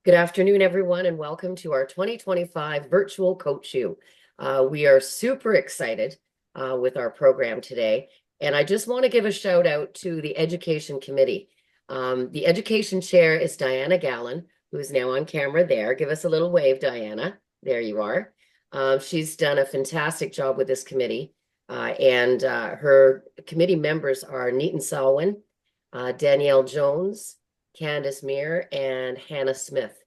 Good afternoon, everyone, and welcome to our 2025 Virtual Coach You. We are super excited with our program today, and I just want to give a shout out to the Education Committee. The Education Chair is Diana Gallen, who is now on camera there. Give us a little wave, Diana. There you are. She's done a fantastic job with this committee, and her committee members are Neaton Salwin, Danielle Jones, Candace Meir, and Hannah Smith.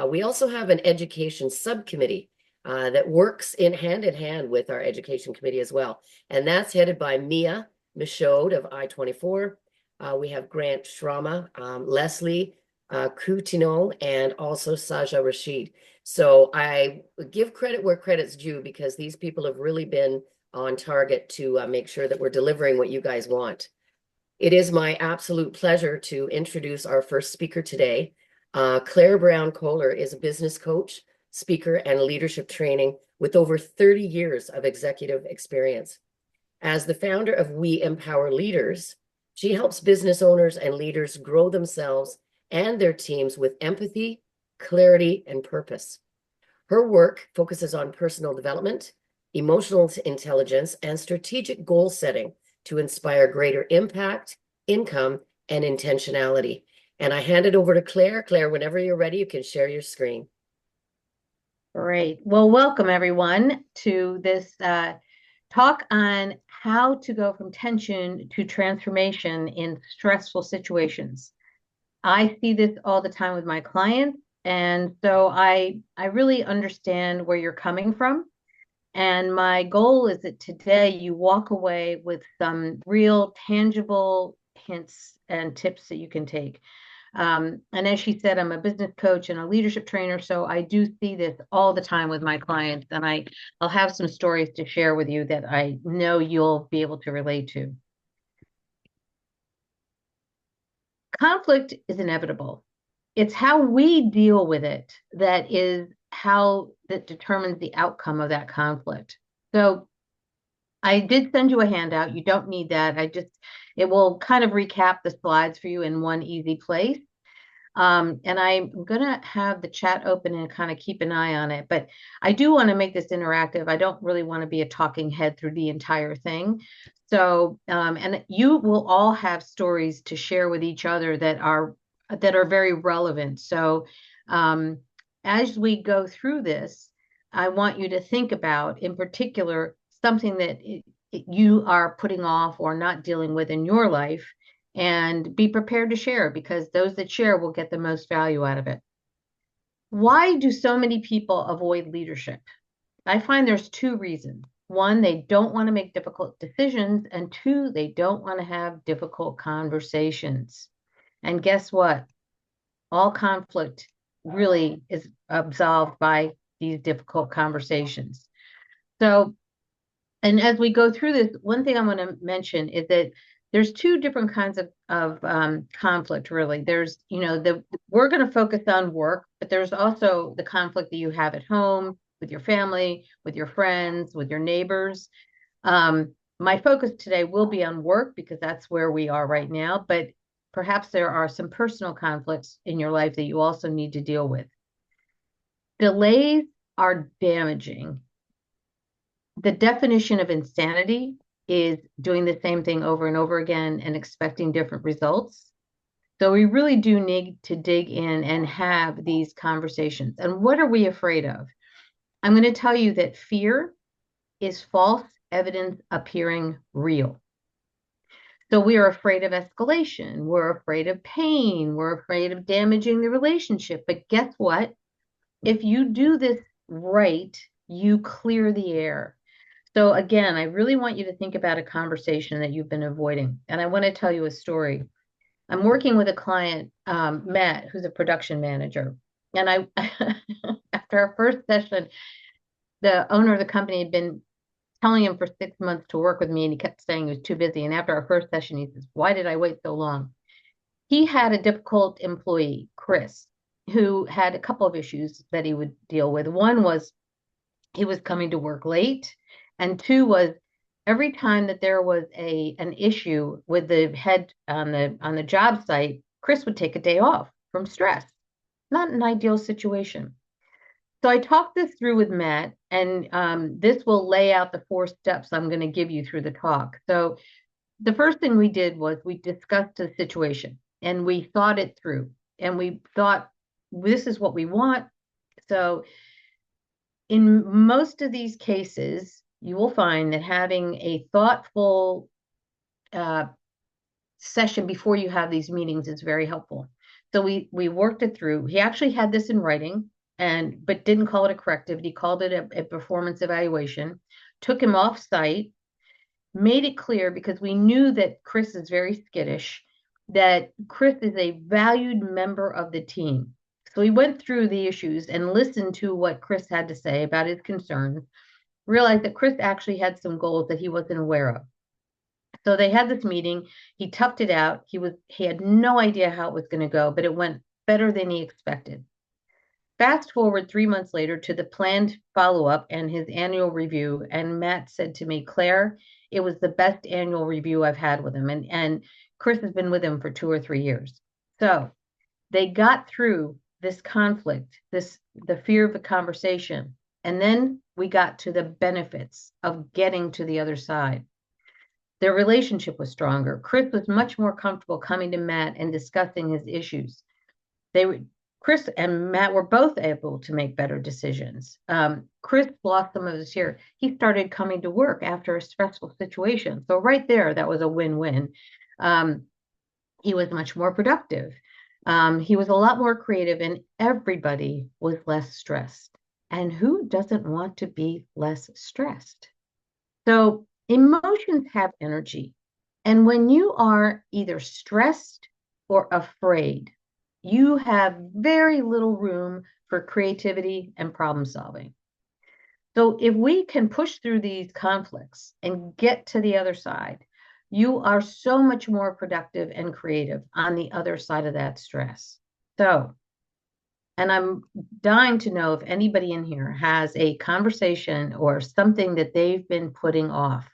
We also have an education subcommittee that works in hand with our education committee as well. And that's headed by Mia Michaud of I-24. We have Grant Shrama, Leslie Coutinho, and also Saja Rashid. So I give credit where credit's due because these people have really been on target to make sure that we're delivering what you guys want. It is my absolute pleasure to introduce our first speaker today. Claire Brown Kohler is a business coach, speaker, and leadership training with over 30 years of executive experience. As the founder of We Empower Leaders, she helps business owners and leaders grow themselves and their teams with empathy, clarity, and purpose. Her work focuses on personal development, emotional intelligence, and strategic goal setting to inspire greater impact, income, and intentionality. And I hand it over to Claire. Claire, whenever you're ready, you can share your screen. Great. Well, welcome everyone to this talk on how to go from tension to transformation in stressful situations. I see this all the time with my clients, and so I really understand where you're coming from. And my goal is that today you walk away with some real tangible hints and tips that you can take. And as she said, I'm a business coach and a leadership trainer, so I do see this all the time with my clients, and I'll have some stories to share with you that I know you'll be able to relate to. Conflict is inevitable. It's how we deal with it that determines the outcome of that conflict. So I did send you a handout. You don't need that. It will kind of recap the slides for you in one easy place. And I'm going to have the chat open and kind of keep an eye on it. But I do want to make this interactive. I don't really want to be a talking head through the entire thing. So, and you will all have stories to share with each other that are very relevant. So, as we go through this, I want you to think about, in particular, something that you are putting off or not dealing with in your life, and be prepared to share, because those that share will get the most value out of it. Why do so many people avoid leadership? I find there's two reasons. One, they don't want to make difficult decisions, and two, they don't want to have difficult conversations. And guess what? All conflict really is absolved by these difficult conversations. So, and as we go through this, one thing I'm going to mention is that there's two different kinds of conflict, really. There's, we're going to focus on work, but there's also the conflict that you have at home, with your family, with your friends, with your neighbors. My focus today will be on work because that's where we are right now, but perhaps there are some personal conflicts in your life that you also need to deal with. Delays are damaging. The definition of insanity is doing the same thing over and over again and expecting different results. So we really do need to dig in and have these conversations. And what are we afraid of? I'm going to tell you that fear is false evidence appearing real. So we are afraid of escalation. We're afraid of pain. We're afraid of damaging the relationship. But guess what? If you do this right, you clear the air. So again, I really want you to think about a conversation that you've been avoiding. And I want to tell you a story. I'm working with a client, Matt, who's a production manager. And after our first session, the owner of the company had been telling him for 6 months to work with me, and he kept saying he was too busy. And after our first session, he says, "Why did I wait so long?" He had a difficult employee, Chris, who had a couple of issues that he would deal with. One was he was coming to work late. And two was every time that there was an issue with the head on the job site, Chris would take a day off from stress. not an ideal situation. So I talked this through with Matt, and this will lay out the 4 steps I'm going to give you through the talk. So the first thing we did was we discussed the situation and we thought it through, and we thought, this is what we want. So in most of these cases, you will find that having a thoughtful uh, session before you have these meetings is very helpful. So we worked it through. He actually had this in writing, and but didn't call it a corrective. He called it a performance evaluation. Took him off site, made it clear, because we knew that Chris is very skittish, that Chris is a valued member of the team. So we went through the issues and listened to what Chris had to say about his concerns, realized that Chris actually had some goals that he wasn't aware of. So they had this meeting. He toughed it out. He had no idea how it was going to go, but it went better than he expected. Fast forward 3 months later to the planned follow up and his annual review. And Matt said to me, Claire, it was the best annual review I've had with him. And Chris has been with him for 2 or 3 years. So they got through this conflict, the fear of the conversation. And then we got to the benefits of getting to the other side. Their relationship was stronger. Chris was much more comfortable coming to Matt and discussing his issues. They were Chris and Matt were both able to make better decisions. Chris lost some of his hair. He started coming to work after a stressful situation. So right there, that was a win-win. He was much more productive. He was a lot more creative, and everybody was less stressed. And who doesn't want to be less stressed? So emotions have energy. And when you are either stressed or afraid, you have very little room for creativity and problem solving. So if we can push through these conflicts and get to the other side, you are so much more productive and creative on the other side of that stress. So, and I'm dying to know if anybody in here has a conversation or something that they've been putting off,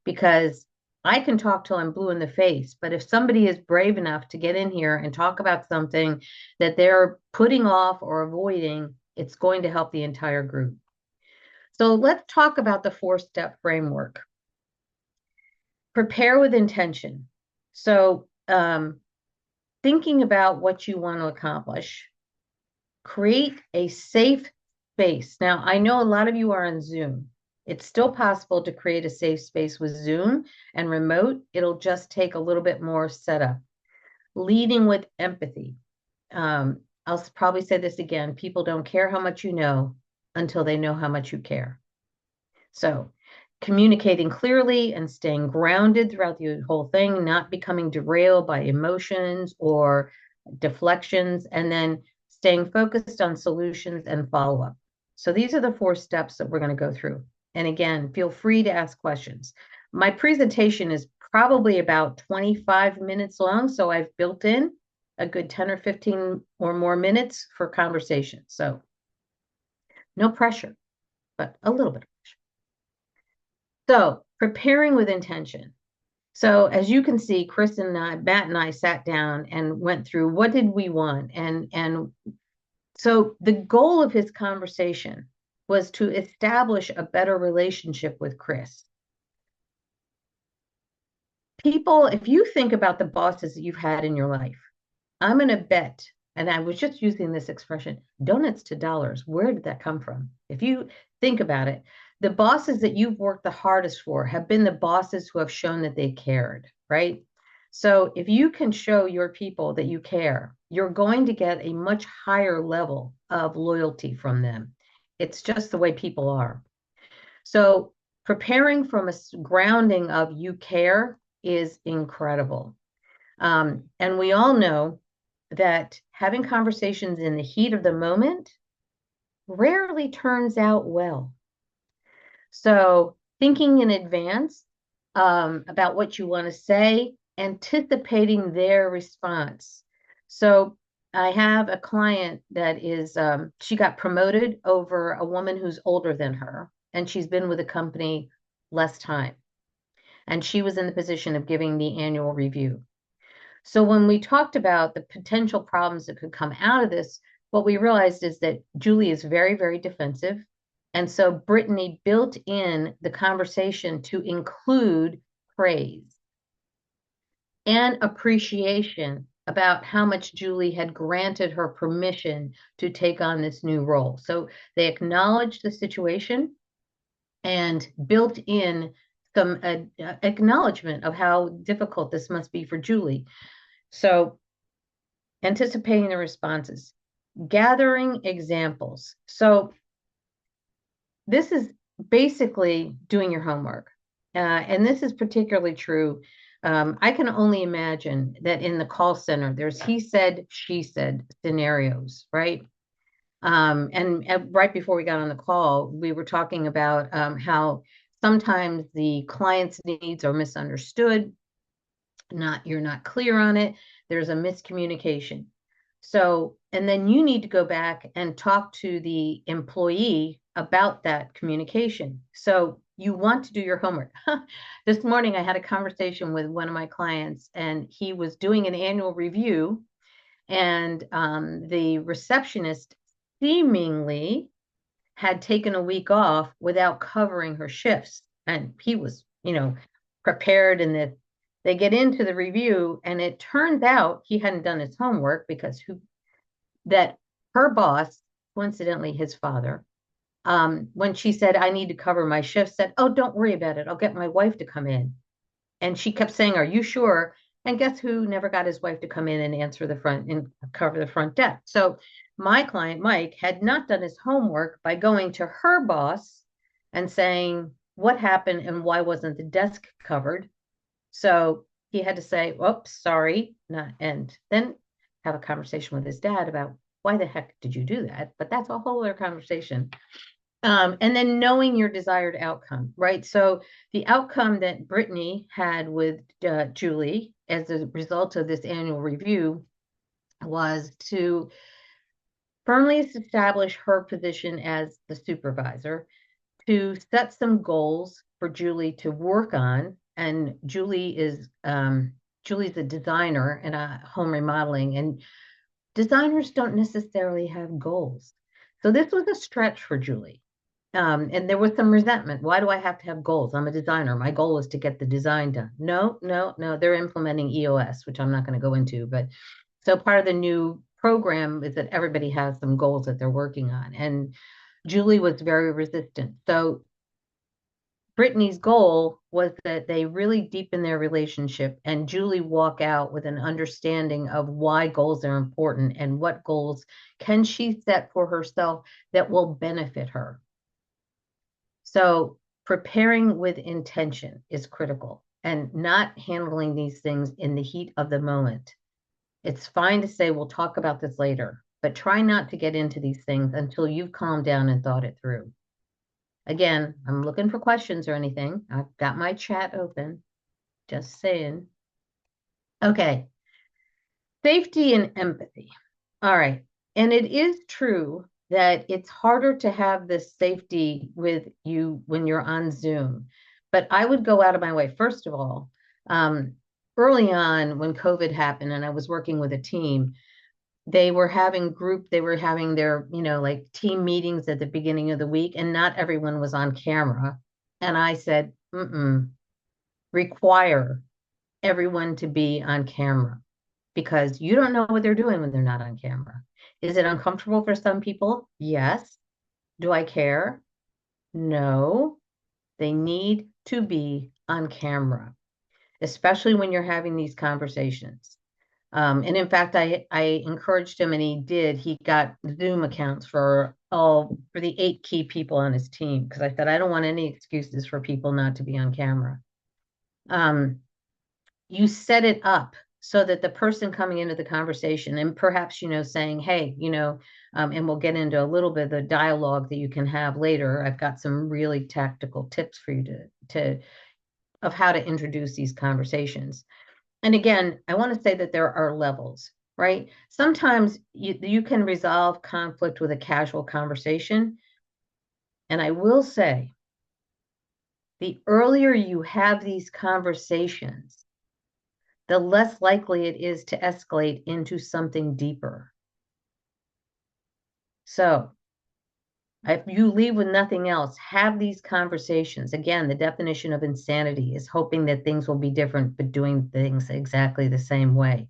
because I can talk till I'm blue in the face, but if somebody is brave enough to get in here and talk about something that they're putting off or avoiding, it's going to help the entire group. So let's talk about the 4-step framework. Prepare with intention. So thinking about what you want to accomplish, create a safe space. Now, I know a lot of you are on Zoom. It's still possible to create a safe space with Zoom and remote. It'll just take a little bit more setup. Leading with empathy. I'll probably say this again. People don't care how much you know until they know how much you care. So communicating clearly and staying grounded throughout the whole thing, not becoming derailed by emotions or deflections, and then staying focused on solutions and follow-up. So these are the 4 steps that we're going to go through. And again, feel free to ask questions. My presentation is probably about 25 minutes long, so I've built in a good 10 or 15 or more minutes for conversation. So no pressure, but a little bit of pressure. So preparing with intention. So as you can see, Chris and I, Matt and I sat down and went through what did we want. And so the goal of his conversation was to establish a better relationship with Chris. People, if you think about the bosses that you've had in your life, I'm going to bet, and I was just using this expression, donuts to dollars. Where did that come from? If you think about it, the bosses that you've worked the hardest for have been the bosses who have shown that they cared, right? So if you can show your people that you care, you're going to get a much higher level of loyalty from them. It's just the way people are. So preparing from a grounding of you care is incredible. And we all know that having conversations in the heat of the moment rarely turns out well. So thinking in advance about what you want to say, anticipating their response. So I have a client that is, she got promoted over a woman who's older than her, and she's been with the company less time. And she was in the position of giving the annual review. So when we talked about the potential problems that could come out of this, what we realized is that Julie is very, very defensive. And so Brittany built in the conversation to include praise and appreciation about how much Julie had granted her permission to take on this new role. So they acknowledged the situation and built in some acknowledgement of how difficult this must be for Julie. So anticipating the responses, gathering examples. So this is basically doing your homework. And this is particularly true. I can only imagine that in the call center, there's he said, she said scenarios, right? And right before we got on the call, we were talking about how sometimes the client's needs are misunderstood, you're not clear on it, there's a miscommunication. So, and then you need to go back and talk to the employee about that communication. So you want to do your homework. This morning, I had a conversation with one of my clients, and he was doing an annual review, and the receptionist seemingly had taken a week off without covering her shifts. And he was, prepared, and that they get into the review, and it turns out he hadn't done his homework because that her boss, coincidentally his father, when she said, I need to cover my shift, said, oh, don't worry about it. I'll get my wife to come in. And she kept saying, are you sure? And guess who never got his wife to come in and answer the front and cover the front desk? So my client, Mike, had not done his homework by going to her boss and saying, what happened and why wasn't the desk covered? So he had to say, oops, sorry. Not, and then have a conversation with his dad about why the heck did you do that? But that's a whole other conversation. And then knowing your desired outcome, right? So the outcome that Brittany had with Julie as a result of this annual review was to firmly establish her position as the supervisor, to set some goals for Julie to work on. And Julie's a designer and a home remodeling, and designers don't necessarily have goals. So this was a stretch for Julie. And there was some resentment. Why do I have to have goals? I'm a designer. My goal is to get the design done. No, no, no. They're implementing EOS, which I'm not going to go into. But so part of the new program is that everybody has some goals that they're working on. And Julie was very resistant. So Brittany's goal was that they really deepen their relationship, and Julie walk out with an understanding of why goals are important and what goals can she set for herself that will benefit her. So preparing with intention is critical, and not handling these things in the heat of the moment. It's fine to say, we'll talk about this later, but try not to get into these things until you've calmed down and thought it through. Again, I'm looking for questions or anything. I've got my chat open. Just saying. Okay. Safety and empathy. All right. And it is true that it's harder to have this safety with you when you're on Zoom. But I would go out of my way. First of all, early on when COVID happened and I was working with a team, they were having their, like team meetings at the beginning of the week, and not everyone was on camera. And I said, require everyone to be on camera, because you don't know what they're doing when they're not on camera. Is it uncomfortable for some people? Yes. Do I care? No. They need to be on camera, especially when you're having these conversations. And in fact, I encouraged him, and he did. He got Zoom accounts for the 8 key people on his team, because I said, I don't want any excuses for people not to be on camera. You set it up so that the person coming into the conversation, and perhaps, saying, hey, and we'll get into a little bit of the dialogue that you can have later. I've got some really tactical tips for you of how to introduce these conversations. And again, I want to say that there are levels, right? Sometimes you can resolve conflict with a casual conversation. And I will say, the earlier you have these conversations, the less likely it is to escalate into something deeper. So if you leave with nothing else, have these conversations. Again, the definition of insanity is hoping that things will be different, but doing things exactly the same way.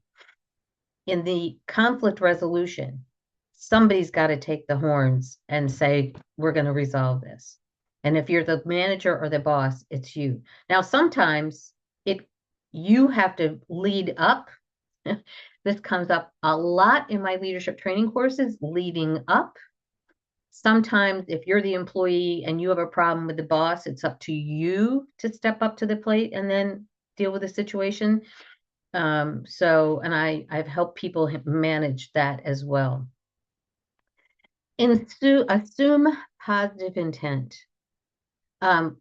In the conflict resolution, somebody's got to take the horns and say, we're going to resolve this. And if you're the manager or the boss, it's you. Now, sometimes it you have to lead up. This comes up a lot in my leadership training courses, leading up. Sometimes if you're the employee and you have a problem with the boss, it's up to you to step up to the plate and then deal with the situation. And I've helped people manage that as well. Assume positive intent.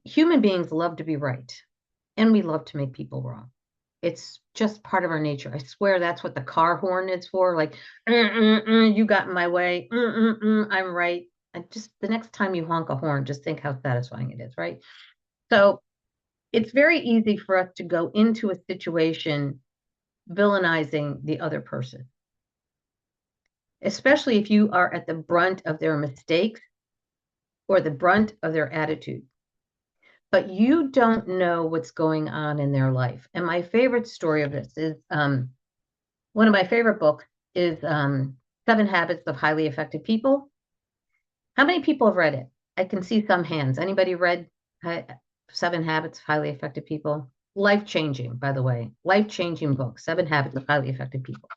Human beings love to be right, and we love to make people wrong. It's just part of our nature. I swear that's what the car horn is for. Like, you got in my way. I'm right. And just the next time you honk a horn, just think how satisfying it is, right? So it's very easy for us to go into a situation villainizing the other person, especially if you are at the brunt of their mistakes or the brunt of their attitude. But you don't know what's going on in their life. And my favorite story of this is one of my favorite books is Seven Habits of Highly Effective People. How many people have read it? I can see some hands. Anybody read Seven Habits of Highly Effective People? Life changing, by the way, life changing book, Seven Habits of Highly Effective People.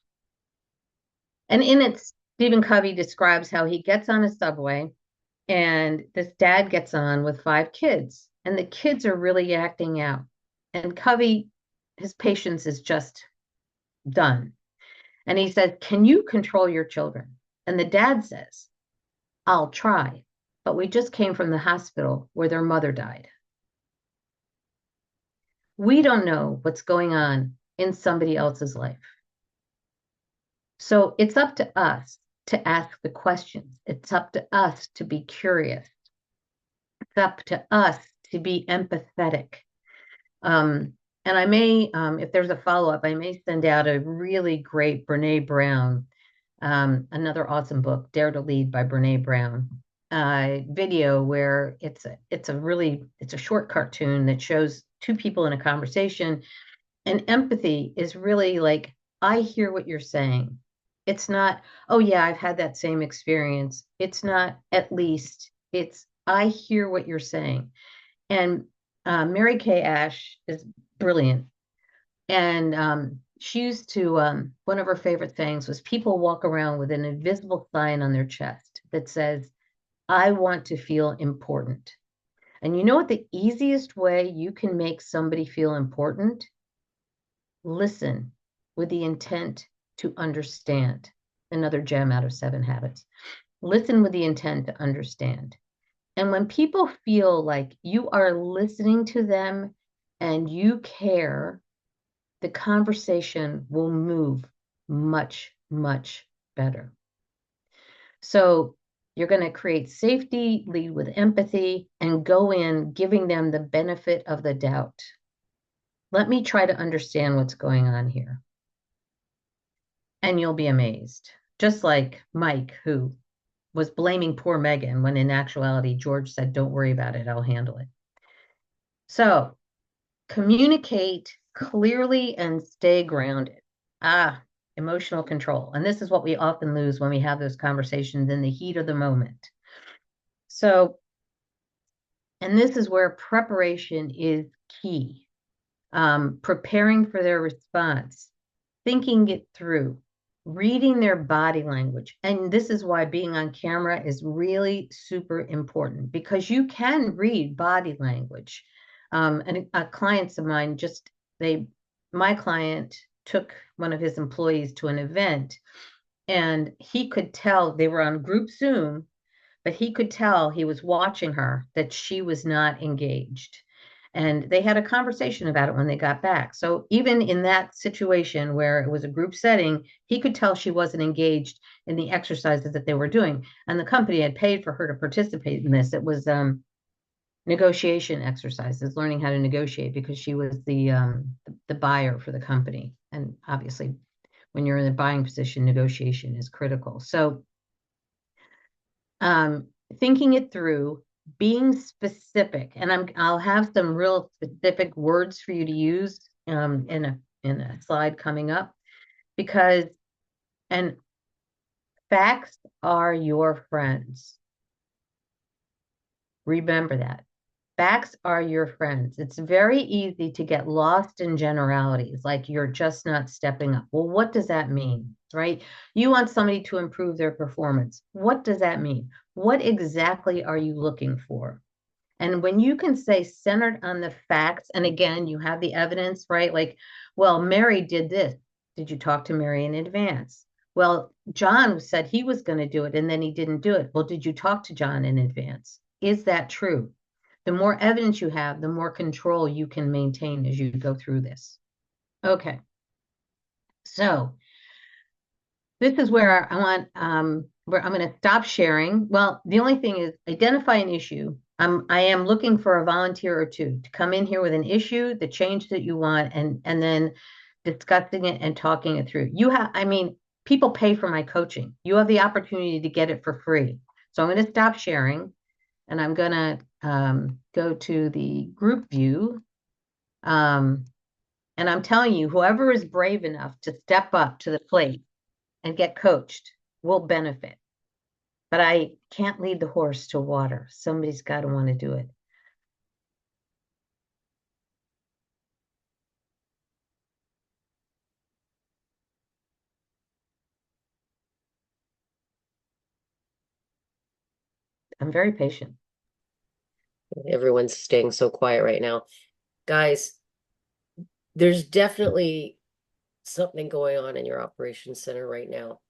And in it, Stephen Covey describes how he gets on a subway and this dad gets on with five kids, and the kids are really acting out. And Covey, his patience is just done. And he says, can you control your children? And the dad says, I'll try, but we just came from the hospital where their mother died. We don't know what's going on in somebody else's life. So it's up to us to ask the questions. It's up to us to be curious. It's up to us to be empathetic. And I may, if there's a follow-up, I may send out a really great Brene Brown, another awesome book, Dare to Lead by Brene Brown, video where it's a short cartoon that shows two people in a conversation, and empathy is really like, I hear what you're saying. It's not, oh yeah, I've had that same experience. It's not at least, it's I hear what you're saying. And Mary Kay Ash is brilliant. And she used to, one of her favorite things was people walk around with an invisible sign on their chest that says, I want to feel important. And you know what the easiest way you can make somebody feel important? Listen with the intent to understand. Another gem out of Seven Habits. Listen with the intent to understand. And when people feel like you are listening to them and you care, the conversation will move much, much better. So you're going to create safety, lead with empathy, and go in giving them the benefit of the doubt. Let me try to understand what's going on here. And you'll be amazed. Just like Mike, who was blaming poor Megan when in actuality, George said, don't worry about it, I'll handle it. So communicate clearly and stay grounded. Emotional control. And this is what we often lose when we have those conversations in the heat of the moment. So, and this is where preparation is key. Preparing for their response, thinking it through, reading their body language. And this is why being on camera is really super important, because you can read body language. And clients of mine my client took one of his employees to an event, and he could tell they were on group Zoom, but he could tell he was watching her that she was not engaged. And they had a conversation about it when they got back. So even in that situation where it was a group setting, he could tell she wasn't engaged in the exercises that they were doing. And the company had paid for her to participate in this. It was negotiation exercises, learning how to negotiate, because she was the buyer for the company. And obviously, when you're in the buying position, negotiation is critical. So um, thinking it through, being specific, and I'll have some real specific words for you to use in a slide coming up because and facts are your friends. Remember that. Facts are your friends. It's very easy to get lost in generalities, like you're just not stepping up. Well, what does that mean, right? You want somebody to improve their performance. What does that mean? What exactly are you looking for? And when you can say centered on the facts, and again, you have the evidence, right? Like, well, Mary did this. Did you talk to Mary in advance? Well, John said he was going to do it and then he didn't do it. Well, did you talk to John in advance? Is that true? The more evidence you have, the more control you can maintain as you go through this. Okay. So this is where I want where I'm going to stop sharing. Well, the only thing is identify an issue. I am looking for a volunteer or two to come in here with an issue, the change that you want, and then discussing it and talking it through. You have, I mean, people pay for my coaching. You have the opportunity to get it for free. So I'm going to stop sharing and I'm going to go to the group view. And I'm telling you, whoever is brave enough to step up to the plate and get coached will benefit. But I can't lead the horse to water. Somebody's got to want to do it. I'm very patient. Everyone's staying so quiet right now. Guys, there's definitely something going on in your operations center right now.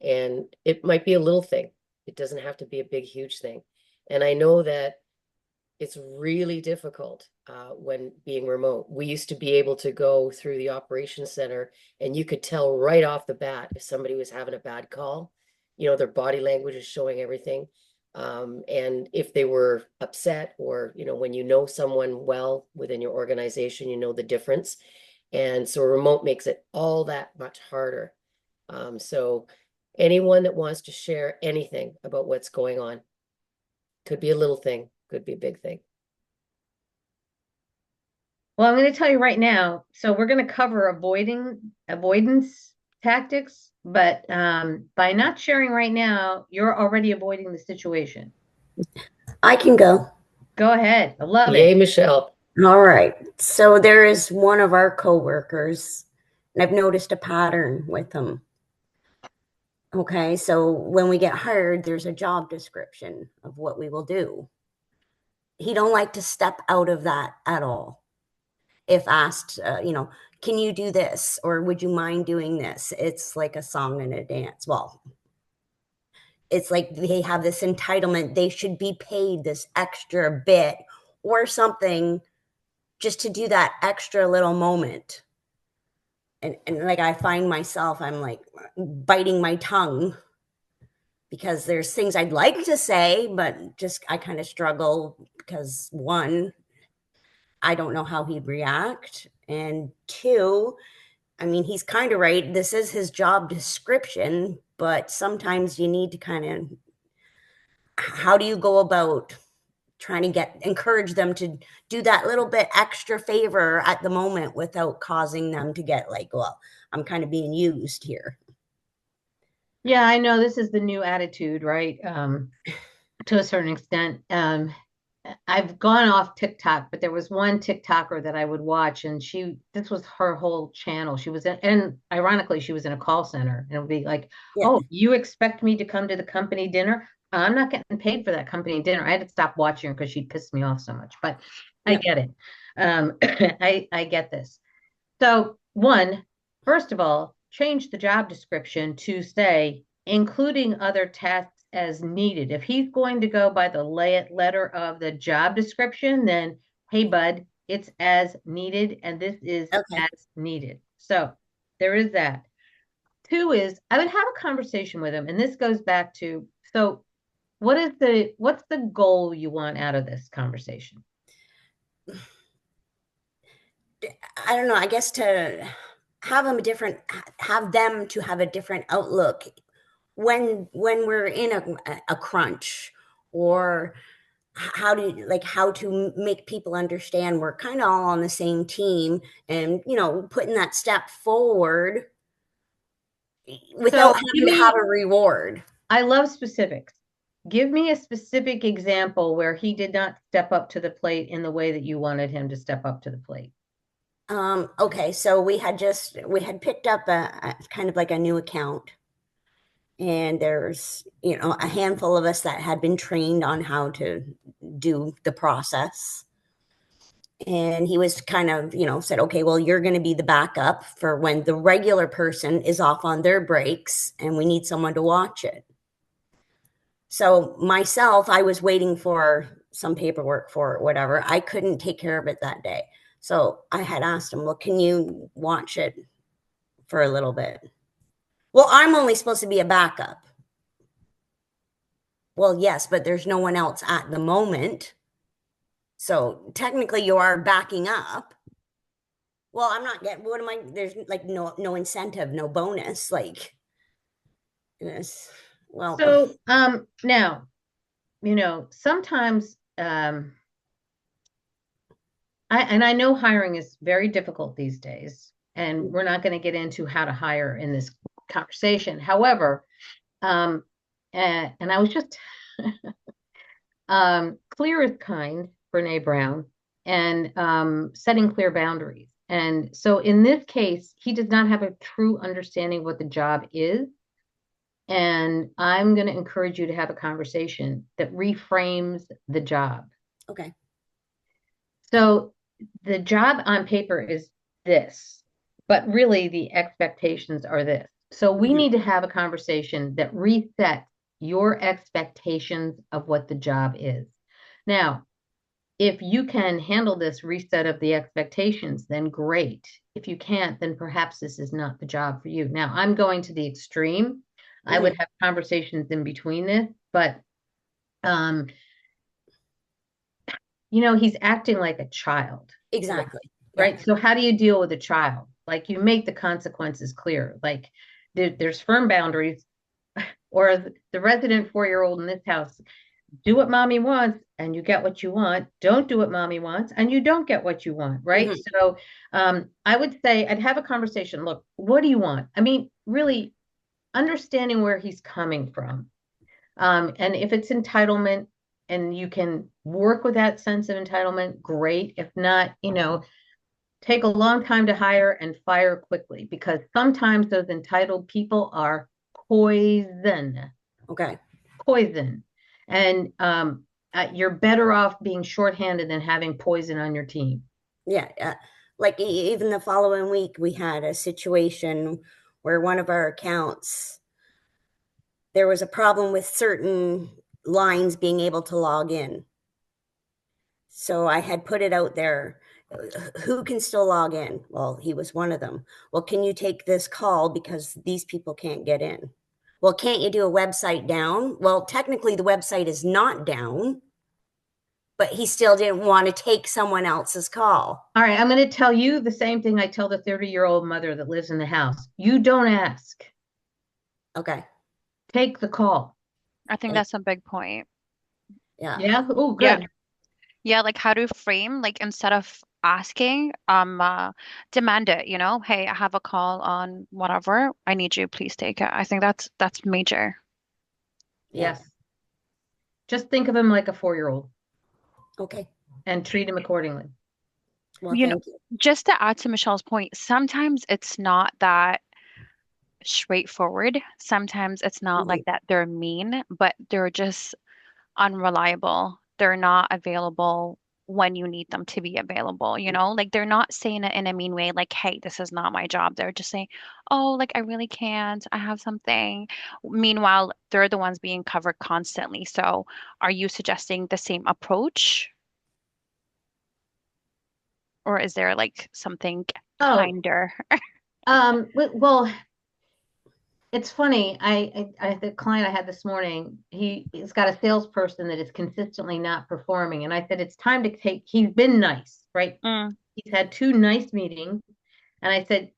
And it might be a little thing. It doesn't have to be a big, huge thing. And I know that it's really difficult when being remote. We used to be able to go through the operations center and you could tell right off the bat if somebody was having a bad call. You know, their body language is showing everything. And if they were upset or, you know, when you know someone well within your organization, you know the difference. And so remote makes it all that much harder. So anyone that wants to share anything about what's going on, could be a little thing, could be a big thing. Well, I'm going to tell you right now. So we're going to cover avoidance tactics, but by not sharing right now, you're already avoiding the situation. I can go. Go ahead. I love Yay, it. Michelle. All right. So there is one of our coworkers, and I've noticed a pattern with him. Okay, so when we get hired, there's a job description of what we will do. He don't like to step out of that at all. If asked, can you do this or would you mind doing this? It's like a song and a dance. Well, it's like they have this entitlement. They should be paid this extra bit or something just to do that extra little moment. And like I find myself, I'm like biting my tongue because there's things I'd like to say, but just I kind of struggle because one, I don't know how he'd react. And two, I mean, he's kind of right. This is his job description, but sometimes you need to kind of, how do you go about trying to encourage them to do that little bit extra favor at the moment without causing them to get like, well, I'm kind of being used here. Yeah, I know this is the new attitude, right? To a certain extent. I've gone off TikTok, but there was one TikToker that I would watch, and this was her whole channel. And ironically, she was in a call center, and it would be like, Yeah. "Oh, you expect me to come to the company dinner? I'm not getting paid for that company dinner." I had to stop watching her because she pissed me off so much, but I get it. I get this. So, first of all, change the job description to say, including other tasks as needed. If he's going to go by the letter of the job description, then, hey, bud, it's as needed, and this is Okay. as needed. So there is that. Two is I would have a conversation with him, and this goes back to, so what's the goal you want out of this conversation? I don't know. I guess to have them to have a different outlook when we're in a crunch, or how to make people understand we're kind of all on the same team, and putting that step forward without So having to have a reward. I love specifics. Give me a specific example where he did not step up to the plate in the way that you wanted him to step up to the plate. Okay, so we had picked up a kind of like a new account, and there's a handful of us that had been trained on how to do the process. And he was kind of said, okay, well, you're going to be the backup for when the regular person is off on their breaks and we need someone to watch it. So myself, I was waiting for some paperwork for it, whatever. I couldn't take care of it that day, so I had asked him, well, can you watch it for a little bit? Well, I'm only supposed to be a backup. Well, yes, but there's no one else at the moment. So technically you are backing up. Well, I'm not getting, what am I, there's like no incentive, no bonus, like this. Well, So now, sometimes I know hiring is very difficult these days, and we're not going to get into how to hire in this conversation. However, and I was just clear is kind, Brene Brown, and setting clear boundaries. And so in this case, he does not have a true understanding of what the job is. And I'm going to encourage you to have a conversation that reframes the job. okay. So the job on paper is this, but really the expectations are this. So we need to have a conversation that resets your expectations of what the job is. Now, if you can handle this reset of the expectations, then great. If you can't, then perhaps this is not the job for you. Now, I'm going to the extreme. I would have conversations in between this, but he's acting like a child. Exactly. Right. Yeah. So how do you deal with a child? Like, you make the consequences clear. Like, there's firm boundaries, or the resident 4-year-old in this house, do what mommy wants and you get what you want. Don't do what mommy wants and you don't get what you want. Right. So I would say I'd have a conversation. Look, what do you want? I mean, really understanding where he's coming from. And if it's entitlement and you can work with that sense of entitlement, great. If not, take a long time to hire and fire quickly, because sometimes those entitled people are poison. Okay. Poison. And you're better off being shorthanded than having poison on your team. Yeah. Like even the following week, we had a situation where one of our accounts, there was a problem with certain lines being able to log in. So I had put it out there, who can still log in? Well, he was one of them. Well, can you take this call because these people can't get in? Well, can't you do a website down? Well, technically the website is not down, but he still didn't want to take someone else's call. All right, I'm going to tell you the same thing I tell the 30-year-old mother that lives in the house. You don't ask. Okay. Take the call. I think that's a big point. Yeah. Yeah. Oh, good. Yeah, like how to frame, like instead of asking, demand it, hey, I have a call on whatever. I need you, please take it. I think that's major. Yes. Just think of him like a 4-year-old. Okay. And treat him accordingly. Well, thank you. Just to add to Michelle's point, sometimes it's not that straightforward. Sometimes it's not like that they're mean, but they're just unreliable. They're not available when you need them to be available, Like they're not saying it in a mean way, like, hey, this is not my job. They're just saying, oh, like I really can't. I have something. Meanwhile, they're the ones being covered constantly. So are you suggesting the same approach? Or is there like something kinder? Well, it's funny. The client I had this morning, he's got a salesperson that is consistently not performing. And I said, it's time to he's been nice, right? He's had 2 nice meetings. And I said,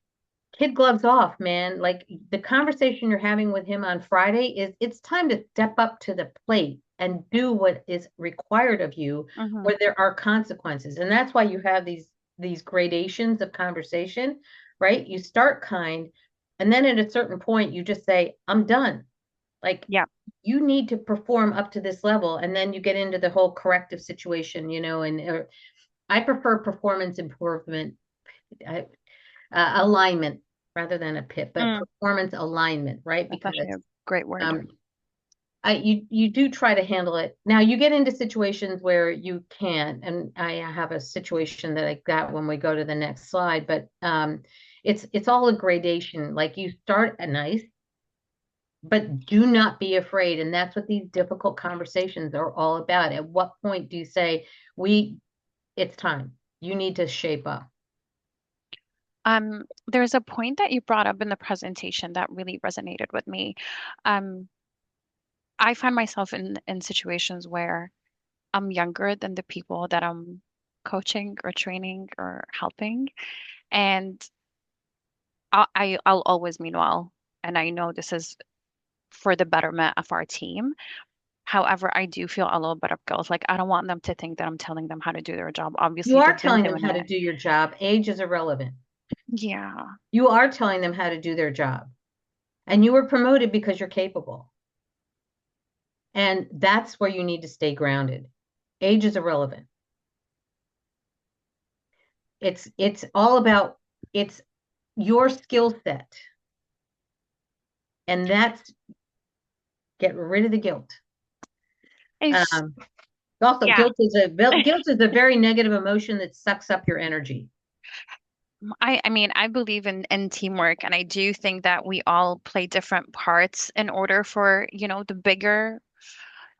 kid gloves off, man. Like the conversation you're having with him on Friday is it's time to step up to the plate and do what is required of you, Mm-hmm. where there are consequences. And that's why you have these gradations of conversation, right? You start kind, and then at a certain point you just say, I'm done. Like Yeah. you need to perform up to this level, and then you get into the whole corrective situation, and I prefer performance improvement. Alignment rather than a PIP, but Mm, performance alignment, right? that's Because actually a great word. um, you do try to handle it. Now you get into situations where you can't, and I have a situation that I got when we go to the next slide, but it's all a gradation. Like you start a nice, but do not be afraid, and that's what these difficult conversations are all about. At what point do you say it's time? You need to shape up. There's a point that you brought up in the presentation that really resonated with me. Um, I find myself in situations where I'm younger than the people that I'm coaching or training or helping, and I'll always mean well, and I know this is for the betterment of our team. However, I do feel a little bit of guilt. Like I don't want them to think that I'm telling them how to do their job. You Obviously, are they've been telling them doing how to it. do your job. Age is irrelevant. Yeah. You are telling them how to do their job. And you were promoted because you're capable. And that's where you need to stay grounded. Age is irrelevant. It's all about it's your skill set. And that's get rid of the guilt. It's, Um, Also, yeah. guilt is a very negative emotion that sucks up your energy. I mean, I believe in teamwork, and I do think that we all play different parts in order for, the bigger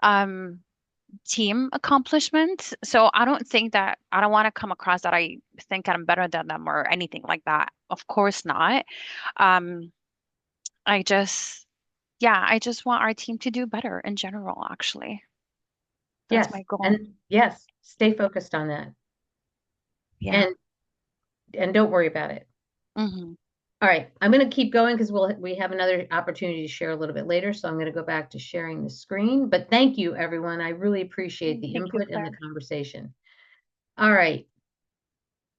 um team accomplishment. So I don't want to come across that I think I'm better than them or anything like that. Of course not. Um, I just yeah, I just want our team to do better in general, actually. That's Yes. my goal. And yes, stay focused on that. Yeah. And don't worry about it. Hmm. All right, I'm going to keep going because we have another opportunity to share a little bit later. So I'm going to go back to sharing the screen. But thank you, everyone. I really appreciate the Thank you, input and the Claire. conversation. All right.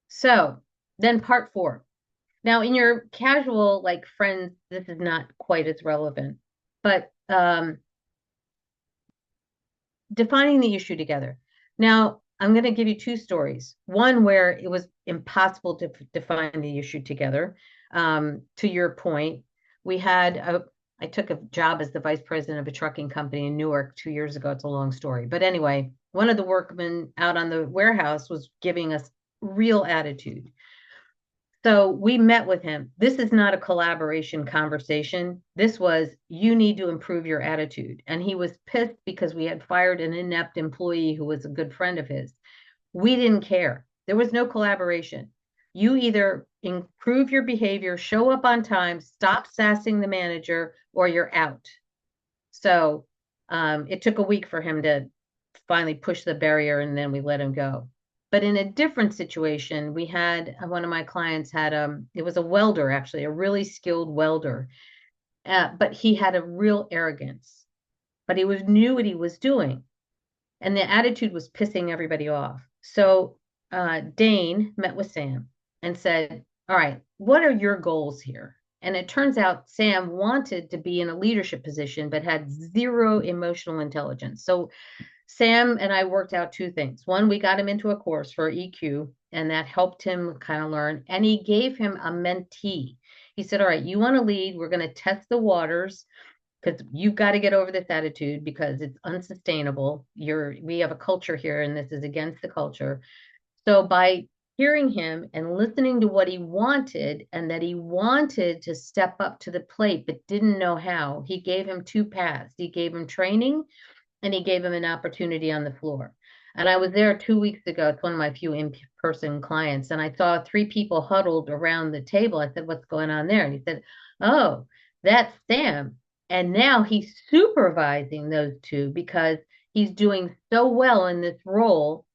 So then part 4. Now, in your casual like friends, this is not quite as relevant, but defining the issue together. Now, I'm going to give you 2 stories. One where it was impossible to define the issue together. To your point, I took a job as the vice president of a trucking company in Newark 2 years ago. It's a long story. But anyway, one of the workmen out on the warehouse was giving us real attitude. So we met with him. This is not a collaboration conversation. This was, you need to improve your attitude. And he was pissed because we had fired an inept employee who was a good friend of his. We didn't care. There was no collaboration. You either improve your behavior, show up on time, stop sassing the manager, or you're out. So it took a week for him to finally push the barrier, and then we let him go. But in a different situation, we had one of my clients had it was a welder, actually, a really skilled welder, but he had a real arrogance, but he knew what he was doing, and the attitude was pissing everybody off. So Dane met with Sam and said, all right, what are your goals here? And it turns out Sam wanted to be in a leadership position, but had zero emotional intelligence. So Sam and I worked out 2 things. One, we got him into a course for EQ, and that helped him kind of learn. And he gave him a mentee. He said, all right, you want to lead? We're going to test the waters because you've got to get over this attitude because it's unsustainable. We have a culture here, and this is against the culture. So by hearing him and listening to what he wanted and that he wanted to step up to the plate but didn't know how, he gave him 2 paths. He gave him training and he gave him an opportunity on the floor. And I was there 2 weeks ago. It's one of my few in-person clients. And I saw 3 people huddled around the table. I said, what's going on there? And he said, oh, that's Sam. And now he's supervising those 2 because he's doing so well in this role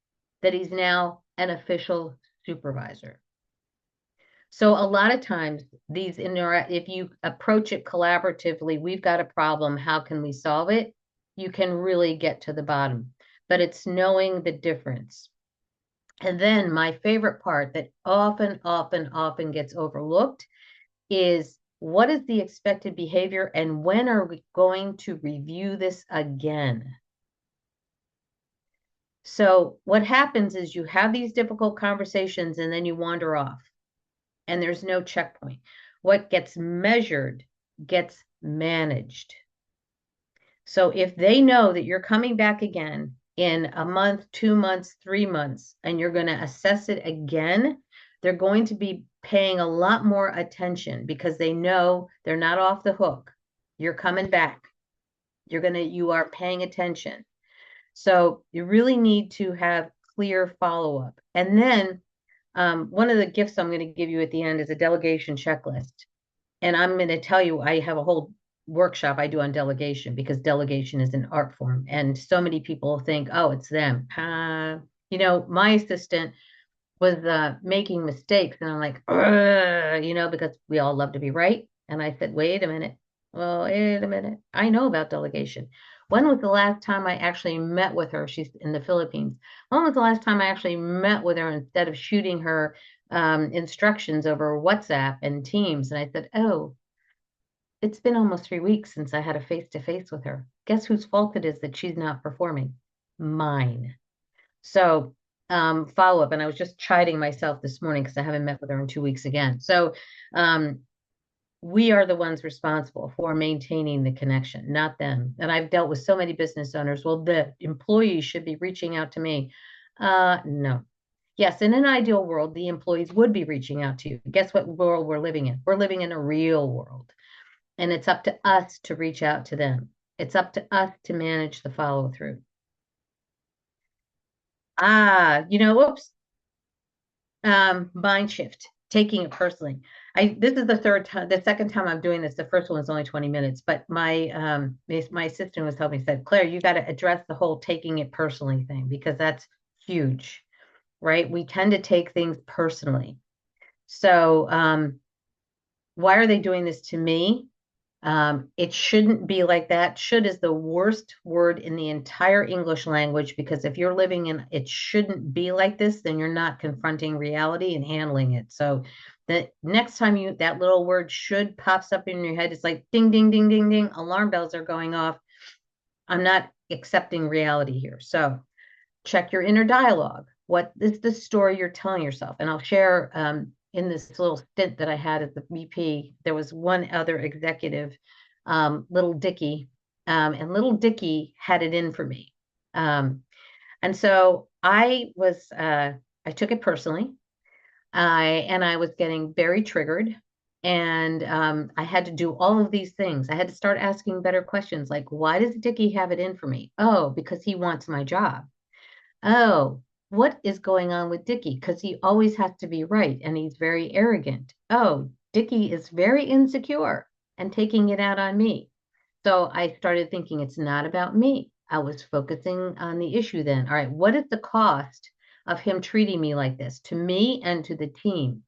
that he's now an official supervisor. So a lot of times if you approach it collaboratively, we've got a problem, how can we solve it? You can really get to the bottom, but it's knowing the difference. And then my favorite part that often gets overlooked is what is the expected behavior and when are we going to review this again? So what happens is you have these difficult conversations and then you wander off and there's no checkpoint. What gets measured gets managed. So if they know that you're coming back again in a month, 2 months, 3 months, and you're going to assess it again, they're going to be paying a lot more attention because they know they're not off the hook. You're coming back. You are paying attention. So you really need to have clear follow-up. And then one of the gifts I'm going to give you at the end is a delegation checklist. And I'm going to tell you, I have a whole workshop I do on delegation because delegation is an art form. And so many people think, oh, it's them. My assistant was making mistakes. And I'm like, because we all love to be right. And I said, wait a minute. Well, wait a minute. I know about delegation. When was the last time I actually met with her? She's in the Philippines. When was the last time I actually met with her instead of shooting her instructions over WhatsApp and Teams? And I said, oh, it's been almost 3 weeks since I had a face-to-face with her. Guess whose fault it is that she's not performing? Mine. So follow up. And I was just chiding myself this morning because I haven't met with her in 2 weeks again. So we are the ones responsible for maintaining the connection, not them. And I've dealt with so many business owners. Well, the employees should be reaching out to me. No. Yes, in an ideal world, the employees would be reaching out to you. Guess what world we're living in? We're living in a real world. And it's up to us to reach out to them. It's up to us to manage the follow through. Oops. Mind shift, taking it personally. This is the second time I'm doing this. The first one was only 20 minutes, but my assistant was helping me, said, Claire, you got to address the whole taking it personally thing because that's huge, right? We tend to take things personally. So why are they doing this to me? It shouldn't be like that. Should is the worst word in the entire English language because if you're living in it shouldn't be like this, then you're not confronting reality and handling it. So the next time that little word should pops up in your head, it's like ding, ding, ding, ding, ding, alarm bells are going off. I'm not accepting reality here. So check your inner dialogue. What is the story you're telling yourself? And I'll share in this little stint that I had at the VP, there was one other executive, Little Dicky, and Little Dicky had it in for me. And so I took it personally. I was getting very triggered. And I had to do all of these things. I had to start asking better questions like, why does Dicky have it in for me? Oh, because he wants my job. Oh, what is going on with Dickie? Because he always has to be right and he's very arrogant. Oh, Dickie is very insecure and taking it out on me. So I started thinking it's not about me. I was focusing on the issue then. All right, what is the cost of him treating me like this to me and to the team?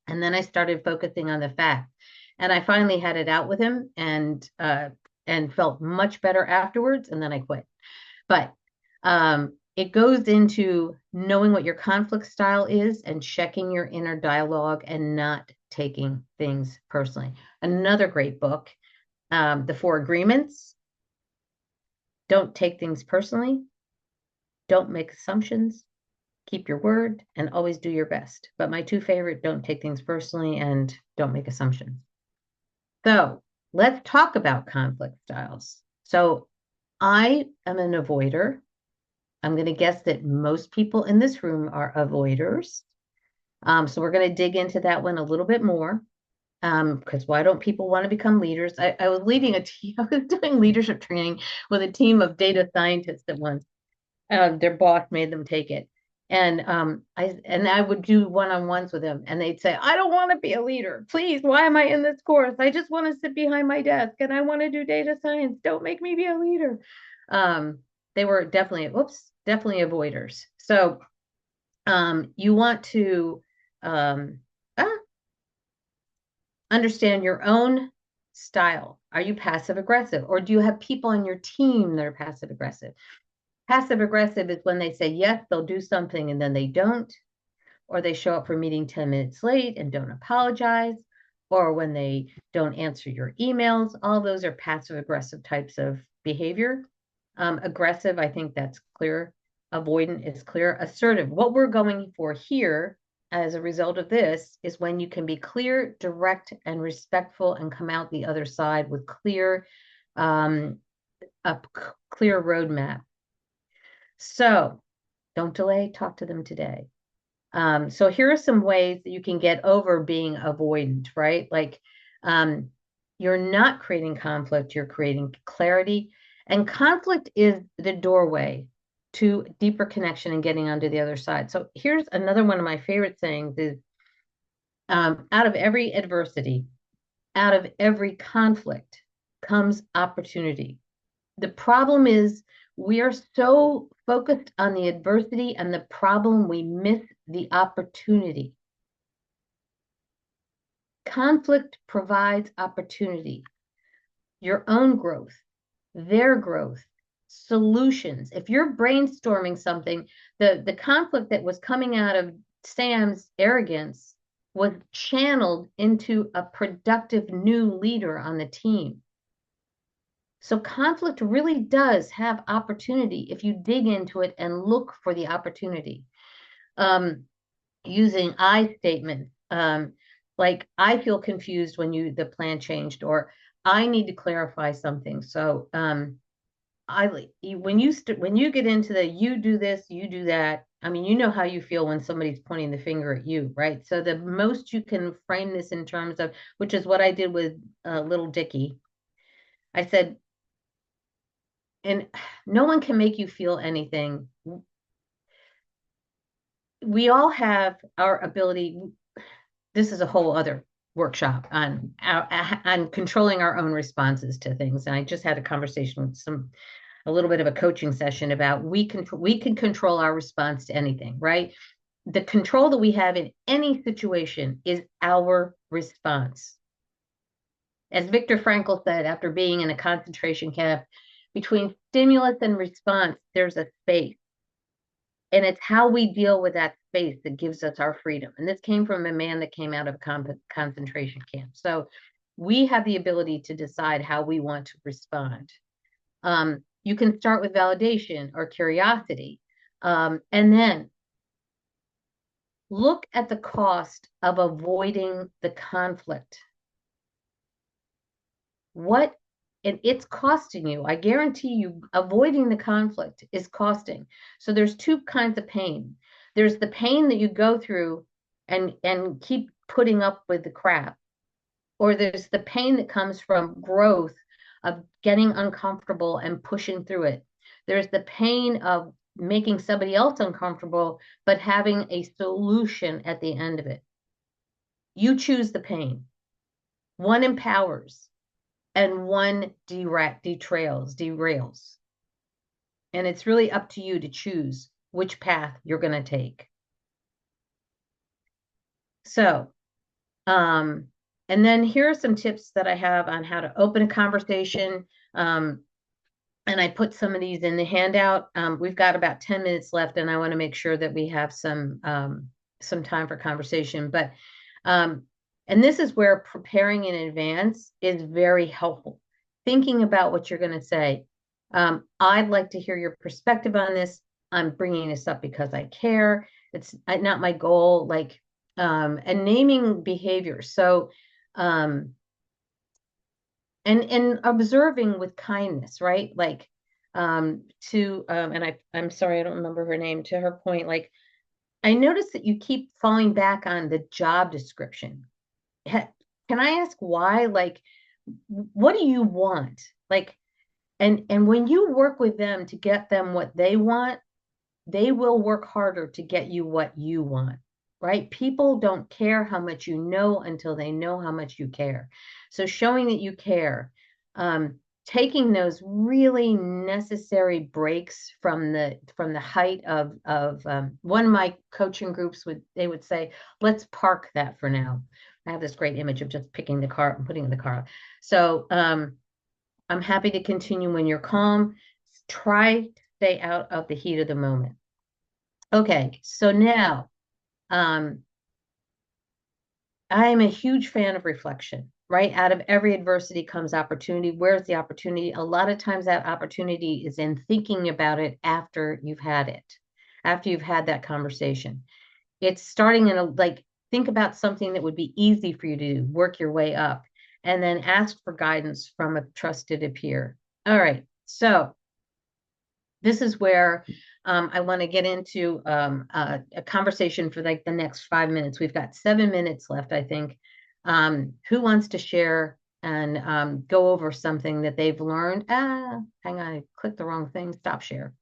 And then I started focusing on the fact. And I finally had it out with him and felt much better afterwards. And then I quit. But it goes into knowing what your conflict style is and checking your inner dialogue and not taking things personally. Another great book, The Four Agreements. Don't take things personally. Don't make assumptions. Keep your word and always do your best. But my two favorite, don't take things personally and don't make assumptions. So let's talk about conflict styles. So I am an avoider. I'm going to guess that most people in this room are avoiders. So we're going to dig into that one a little bit more. Because why don't people want to become leaders? I was leading a team, I was doing leadership training with a team of data scientists at once. Their boss made them take it. And I would do one-on-ones with them, and they'd say, I don't want to be a leader. Please, why am I in this course? I just want to sit behind my desk and I want to do data science. Don't make me be a leader. They were definitely avoiders. So you want to understand your own style. Are you passive aggressive, or do you have people on your team that are passive aggressive? Passive aggressive is when they say yes, they'll do something and then they don't, or they show up for a meeting 10 minutes late and don't apologize, or when they don't answer your emails. All those are passive aggressive types of behavior. Aggressive, I think that's clear. Avoidant is clear. Assertive, what we're going for here as a result of this is when you can be clear, direct, and respectful and come out the other side with a clear roadmap. So don't delay, talk to them today. So here are some ways that you can get over being avoidant, right? Like you're not creating conflict, you're creating clarity. And conflict is the doorway to deeper connection and getting onto the other side. So here's another one of my favorite sayings is out of every adversity, out of every conflict comes opportunity. The problem is we are so focused on the adversity and the problem, we miss the opportunity. Conflict provides opportunity, your own growth, their growth, solutions. If you're brainstorming something, the conflict that was coming out of Sam's arrogance was channeled into a productive new leader on the team. So conflict really does have opportunity if you dig into it and look for the opportunity. Using I statements, like I feel confused when the plan changed, or I need to clarify something. So when you get into the you do this, you do that. I mean, you know how you feel when somebody's pointing the finger at you, right? So the most you can frame this in terms of, which is what I did with little Dickie. I said, and no one can make you feel anything. We all have our ability. This is a whole other workshop on controlling our own responses to things. And I just had a conversation with a little bit of a coaching session about we can control our response to anything, right? The control that we have in any situation is our response. As Viktor Frankl said, after being in a concentration camp, between stimulus and response, there's a space. And it's how we deal with that space that gives us our freedom. And this came from a man that came out of a concentration camp. So we have the ability to decide how we want to respond. You can start with validation or curiosity, and then look at the cost of avoiding the conflict. And it's costing you. I guarantee you, avoiding the conflict is costing. So there's two kinds of pain. There's the pain that you go through and keep putting up with the crap, or there's the pain that comes from growth of getting uncomfortable and pushing through it. There's the pain of making somebody else uncomfortable, but having a solution at the end of it. You choose the pain. One empowers and one derails. And it's really up to you to choose which path you're going to take. So, and then here are some tips that I have on how to open a conversation. And I put some of these in the handout. We've got about 10 minutes left, and I want to make sure that we have some time for conversation. But and this is where preparing in advance is very helpful. Thinking about what you're going to say. I'd like to hear your perspective on this. I'm bringing this up because I care. It's not my goal. And naming behavior. So, and observing with kindness, right? I'm sorry, I don't remember her name. To her point, I noticed that you keep falling back on the job description. Can I ask why? What do you want? And when you work with them to get them what they want, they will work harder to get you what you want, right? People don't care how much you know until they know how much you care. So showing that you care, taking those really necessary breaks from the height of one of my coaching groups they would say, let's park that for now. I have this great image of just picking the car and putting in the car. So I'm happy to continue when you're calm. Try to stay out of the heat of the moment. Okay, so now I'm a huge fan of reflection, right? Out of every adversity comes opportunity. Where's the opportunity? A lot of times that opportunity is in thinking about it after you've had it, after you've had that conversation. It's starting in a like, think about something that would be easy for you to do, work your way up, and then ask for guidance from a trusted peer. All right. So this is where I want to get into a conversation for like the next 5 minutes. We've got 7 minutes left, I think. Who wants to share and go over something that they've learned? Hang on, I clicked the wrong thing. Stop share.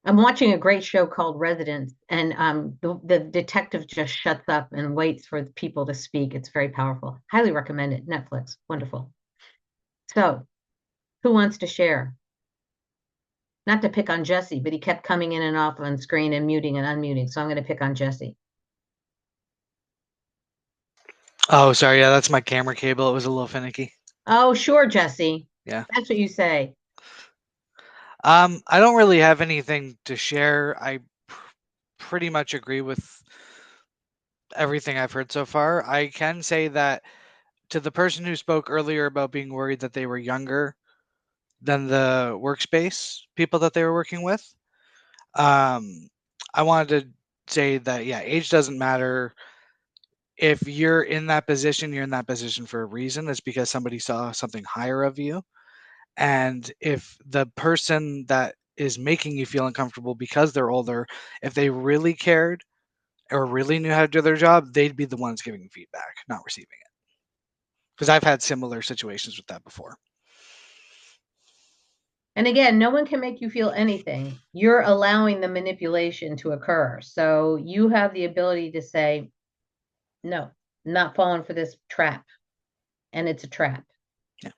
I'm watching a great show called Residence, and the detective just shuts up and waits for people to speak. It's very powerful. Highly recommend it. Netflix, wonderful. So, who wants to share? Not to pick on Jesse, but he kept coming in and off on screen and muting and unmuting. So I'm going to pick on Jesse. Oh, sorry. Yeah, that's my camera cable. It was a little finicky. Oh, sure, Jesse. Yeah. That's what you say. I don't really have anything to share. I pretty much agree with everything I've heard so far. I can say that to the person who spoke earlier about being worried that they were younger than the workspace people that they were working with, I wanted to say that, yeah, age doesn't matter. If you're in that position, you're in that position for a reason. It's because somebody saw something higher of you. And if the person that is making you feel uncomfortable because they're older, if they really cared or really knew how to do their job, they'd be the ones giving feedback, not receiving it. Because I've had similar situations with that before. And again, no one can make you feel anything. You're allowing the manipulation to occur. So you have the ability to say, no, not falling for this trap. And it's a trap. Yeah.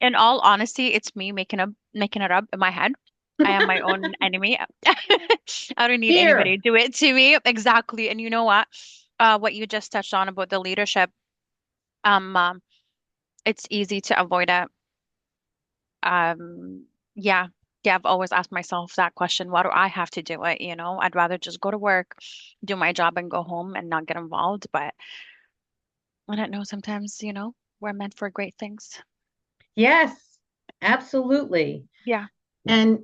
In all honesty, it's me making it up in my head. I am my own enemy. I don't need anybody Here. to do it to me. Exactly. And you know what you just touched on about the leadership, um, um, it's easy to avoid it. Yeah. Yeah, I've always asked myself that question. Why do I have to do it? You know, I'd rather just go to work, do my job and go home and not get involved. But I don't know, sometimes, we're meant for great things. Yes, absolutely. Yeah. And,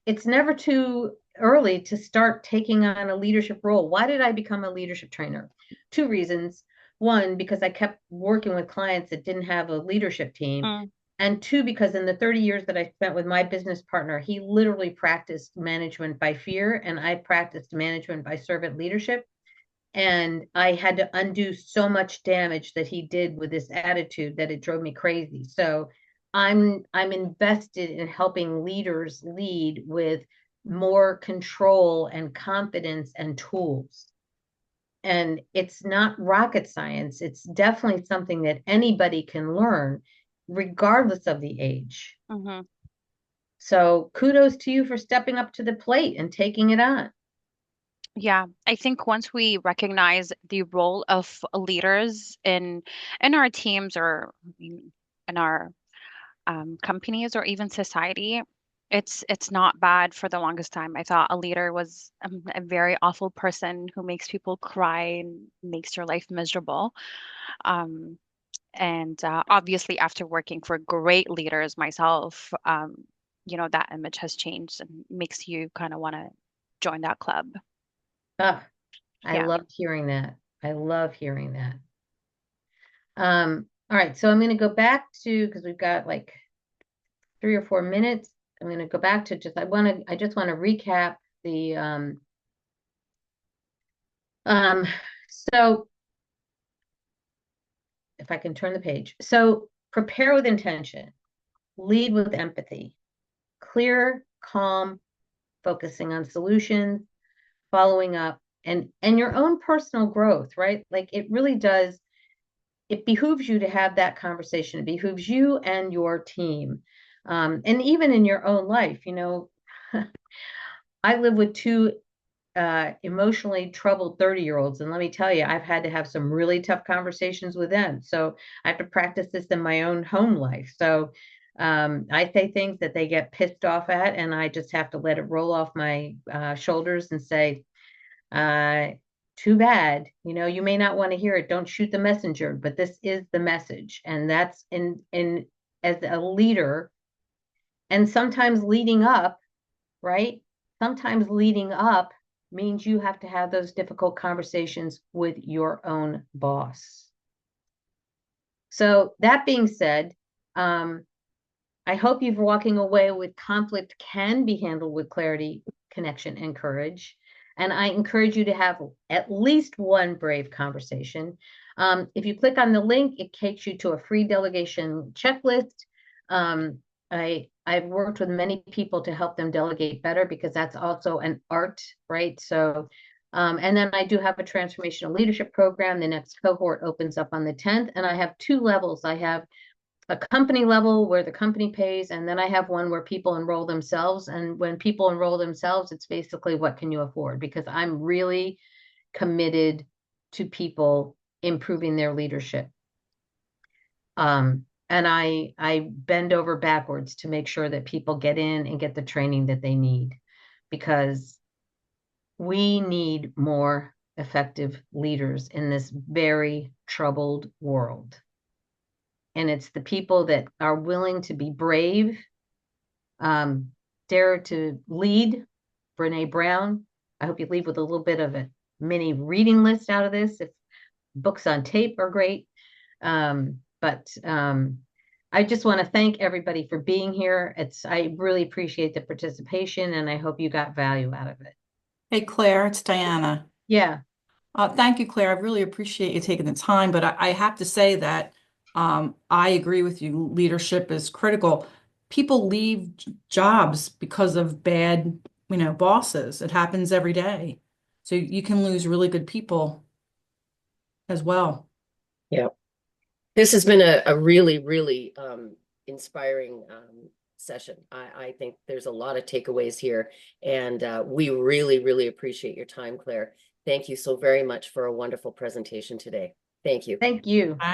it's never too early to start taking on a leadership role. Why did I become a leadership trainer? Two reasons. One, because I kept working with clients that didn't have a leadership team. Mm, And two, because in the 30 years that I spent with my business partner, he literally practiced management by fear, and I practiced management by servant leadership. And I had to undo so much damage that he did with this attitude that it drove me crazy. So I'm invested in helping leaders lead with more control and confidence and tools. And it's not rocket science. It's definitely something that anybody can learn, regardless of the age. hmm So kudos to you for stepping up to the plate and taking it on. Yeah, I think once we recognize the role of leaders in our teams or in our companies or even society, it's not bad. For the longest time, I thought a leader was a very awful person who makes people cry and makes your life miserable. Um, and obviously, after working for great leaders myself, that image has changed and makes you kind of want to join that club. Ah, I Yeah. love hearing that. I love hearing that. All right, so I'm going to go back to, because we've got like 3 or 4 minutes. I'm going to go back to I just want to recap the, so if I can turn the page. So prepare with intention, lead with empathy, clear, calm, focusing on solutions, following up, and your own personal growth, right? Like it really does. It behooves you to have that conversation. It behooves you and your team. And even in your own life, I live with two emotionally troubled 30-year-olds. And let me tell you, I've had to have some really tough conversations with them. So I have to practice this in my own home life. So I say things that they get pissed off at, and I just have to let it roll off my shoulders and say, too bad. You may not want to hear it. Don't shoot the messenger, but this is the message. And that's in as a leader, and sometimes leading up, right? Sometimes leading up means you have to have those difficult conversations with your own boss. So that being said, I hope you're walking away with conflict can be handled with clarity, connection, and courage. And I encourage you to have at least one brave conversation. If you click on the link, it takes you to a free delegation checklist. I've worked with many people to help them delegate better, because that's also an art, right? So, and then I do have a transformational leadership program. The next cohort opens up on the 10th, and I have 2 levels. I have a company level where the company pays, and then I have one where people enroll themselves. And when people enroll themselves, it's basically, what can you afford? Because I'm really committed to people improving their leadership. And I bend over backwards to make sure that people get in and get the training that they need, because we need more effective leaders in this very troubled world. And it's the people that are willing to be brave, dare to lead. Brene Brown, I hope you leave with a little bit of a mini reading list out of this. If books on tape are great. But I just want to thank everybody for being here. I really appreciate the participation, and I hope you got value out of it. Hey, Claire, it's Diana. Yeah. Thank you, Claire. I really appreciate you taking the time, but I have to say that I agree with you. Leadership is critical. People leave jobs because of bad, bosses. It happens every day. So you can lose really good people as well. Yeah. This has been a really, really inspiring session. I think there's a lot of takeaways here, and we really, really appreciate your time, Claire. Thank you so very much for a wonderful presentation today. Thank you. Thank you. Thanks.